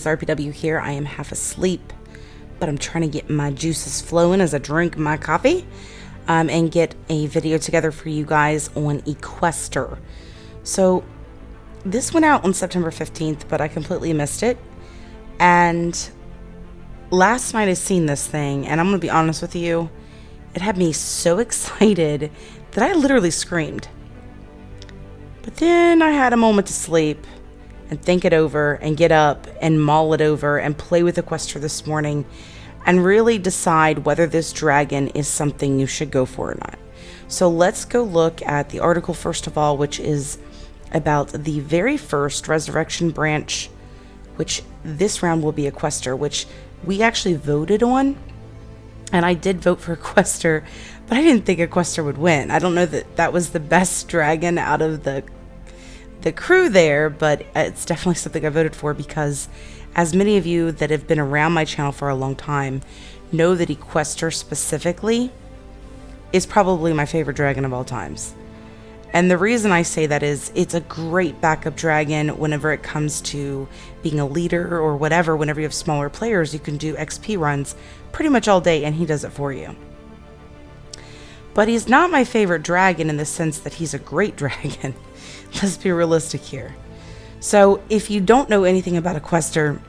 guys, RPW here. I am half asleep, but I'm trying to get my juices flowing as I drink my coffee and get a video together for you guys on Equestor. So this went out on September 15th, but I completely missed it. And last night I seen this thing, and I'm going to be honest with you, it had me so excited that I literally screamed. But then I had a moment to sleep and think it over and get up and mull it over and play with Equestor this morning and really decide whether this dragon is something you should go for or not. So let's go look at the article first of all, which is about the very first resurrection branch, which this round will be Equestor, which we actually voted on. And I did vote for Equestor, but I didn't think Equestor would win. I don't know that that was the best dragon out of the crew there, but it's definitely something I voted for because as many of you that have been around my channel for a long time know that Equestor specifically is probably my favorite dragon of all times. And the reason I say that is it's a great backup dragon whenever it comes to being a leader or whatever. Whenever you have smaller players, you can do XP runs pretty much all day and he does it for you. But he's not my favorite dragon in the sense that he's a great dragon. Let's be realistic here. So if you don't know anything about Equestor,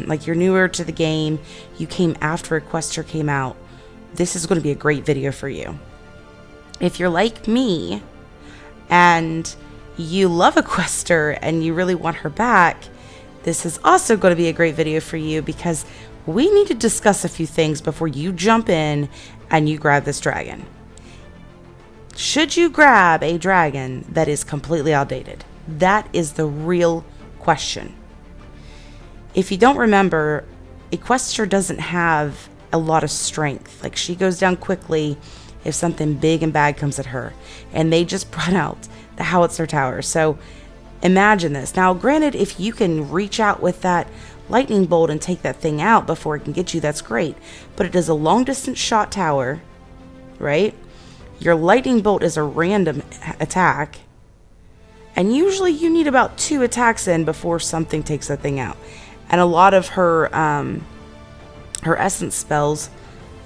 like you're newer to the game, you came after Equestor came out, this is going to be a great video for you. If you're like me and you love Equestor and you really want her back, this is also going to be a great video for you because we need to discuss a few things before you jump in and you grab this dragon. Should you grab a dragon that is completely outdated? That is the real question. If you don't remember, Equestor doesn't have a lot of strength. Like, she goes down quickly if something big and bad comes at her. And they just brought out the howitzer tower. So imagine this. Now, granted, if you can reach out with that lightning bolt and take that thing out before it can get you, that's great. But it is a long distance shot tower, right? Your lightning bolt is a random attack. And usually you need about 2 attacks in before something takes that thing out. And a lot of her essence spells,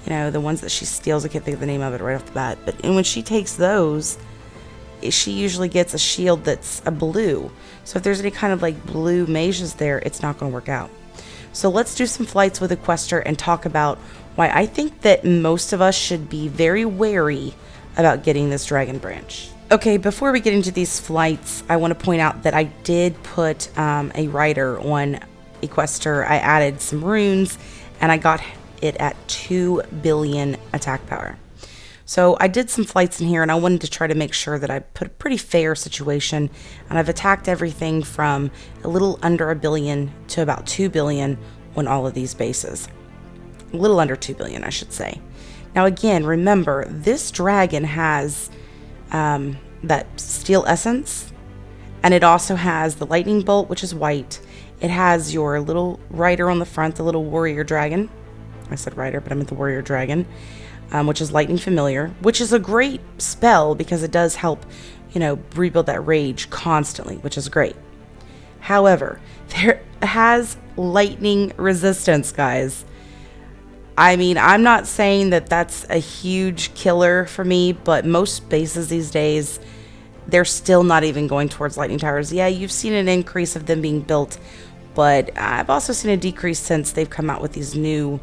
you know, the ones that she steals, I can't think of the name of it right off the bat. But when she takes those, she usually gets a shield that's a blue. So if there's any kind of like blue mages there, it's not going to work out. So let's do some flights with Equestor and talk about why I think that most of us should be very wary about getting this dragon branch. Okay, before we get into these flights, I want to point out that I did put a rider on Equestor. I added some runes and I got it at 2 billion attack power. So I did some flights in here and I wanted to try to make sure that I put a pretty fair situation, and I've attacked everything from a little under 1 billion to about 2 billion on all of these bases. A little under 2 billion, I should say. Now again, remember, this dragon has that steel essence, and it also has the lightning bolt, which is white. It has your little rider on the front, the little warrior dragon. I said rider, but I meant the warrior dragon, which is lightning familiar, which is a great spell because it does help, you know, rebuild that rage constantly, which is great. However, there has lightning resistance, guys. I mean, I'm not saying that that's a huge killer for me, but most bases these days, they're still not even going towards lightning towers. Yeah, you've seen an increase of them being built, but I've also seen a decrease since they've come out with these new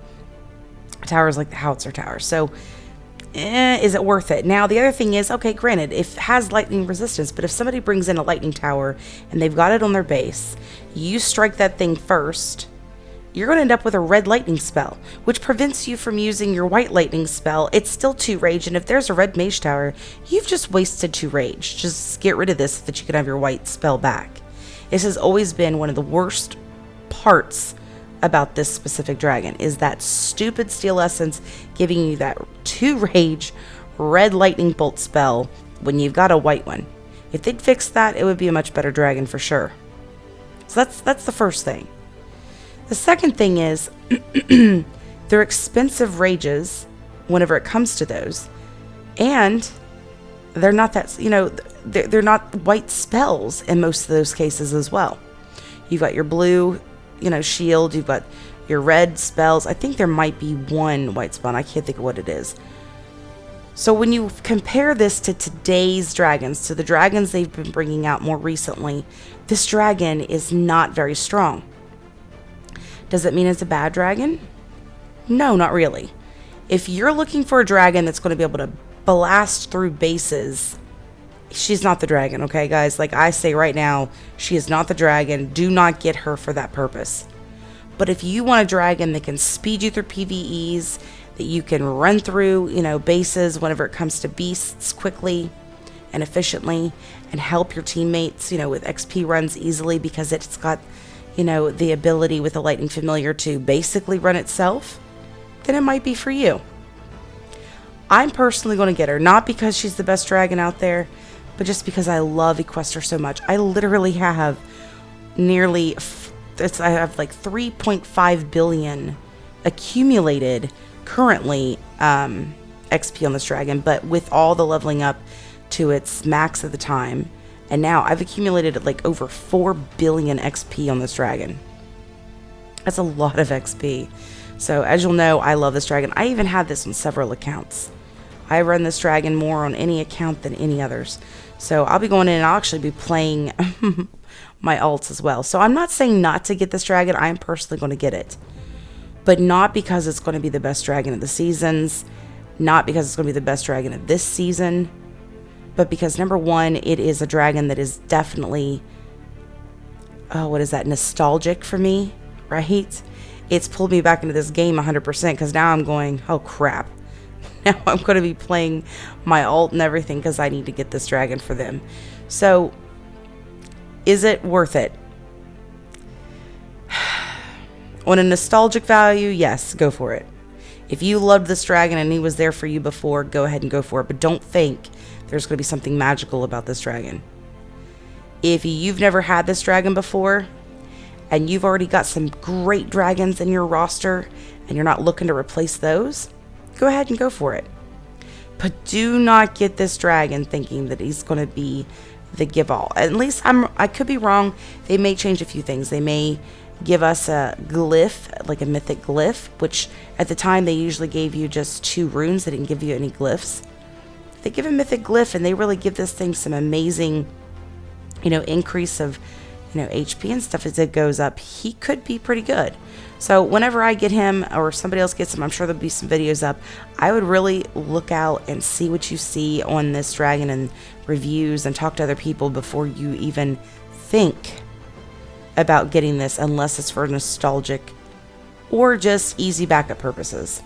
towers like the howitzer tower. So, is it worth it? Now, the other thing is, okay, granted, it has lightning resistance, but if somebody brings in a lightning tower and they've got it on their base, you strike that thing first, you're going to end up with a red lightning spell, which prevents you from using your white lightning spell. It's still 2 rage, and if there's a red mage tower, you've just wasted 2 rage. Just get rid of this so that you can have your white spell back. This has always been one of the worst parts about this specific dragon, is that stupid steel essence giving you that 2 rage red lightning bolt spell when you've got a white one. If they'd fix that, it would be a much better dragon for sure. So that's the first thing. The second thing is they're expensive rages whenever it comes to those, and they're not that, you know, they're not white spells in most of those cases as well. You've got your blue shield. You've got your red spells. I think there might be one white spawn. I can't think of what it is. So when you compare this to today's dragons, to the dragons they've been bringing out more recently, this dragon is not very strong. Does it mean it's a bad dragon? No, not really. If you're looking for a dragon that's going to be able to blast through bases, she's not the dragon, okay, guys? Like I say right now, she is not the dragon. Do not get her for that purpose. But if you want a dragon that can speed you through PvEs, that you can run through, bases whenever it comes to beasts quickly and efficiently, and help your teammates, with XP runs easily because it's got, the ability with the Lightning Familiar to basically run itself, then it might be for you. I'm personally going to get her, not because she's the best dragon out there, but just because I love Equestor so much. I literally have I have like 3.5 billion accumulated currently XP on this dragon, but with all the leveling up to its max at the time, and now I've accumulated like over 4 billion XP on this dragon. That's a lot of XP. So as you'll know, I love this dragon. I even have this on several accounts. I run this dragon more on any account than any others. So I'll be going in and I'll actually be playing my alts as well. So I'm not saying not to get this dragon. I am personally going to get it. But not because it's going to be the best dragon of the seasons. Not because it's going to be the best dragon of this season. But because, number one, it is a dragon that is definitely, nostalgic for me, right? It's pulled me back into this game 100% because now I'm going, oh crap. Now I'm going to be playing my alt and everything because I need to get this dragon for them. So, is it worth it? On a nostalgic value, yes, go for it. If you loved this dragon and he was there for you before, go ahead and go for it. But don't think there's going to be something magical about this dragon. If you've never had this dragon before, and you've already got some great dragons in your roster, and you're not looking to replace those, go ahead and go for it. But do not get this dragon thinking that he's going to be the give-all. At least I could be wrong. They may change a few things. They may give us a glyph, like a mythic glyph, which at the time they usually gave you just 2 runes. They didn't give you any glyphs. They give a mythic glyph and they really give this thing some amazing, increase of, HP and stuff as it goes up. He could be pretty good. So whenever I get him or somebody else gets him, I'm sure there'll be some videos up. I would really look out and see what you see on this dragon and reviews and talk to other people before you even think about getting this, unless it's for nostalgic or just easy backup purposes.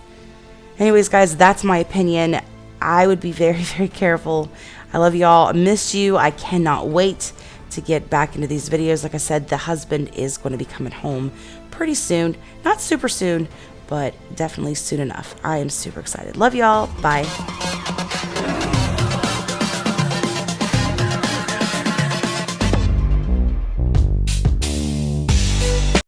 Anyways, guys, that's my opinion. I would be very, very careful. I love y'all. I missed you. I cannot wait to get back into these videos. Like I said, the husband is going to be coming home pretty soon. Not super soon, but definitely soon enough. I am super excited. Love y'all. Bye.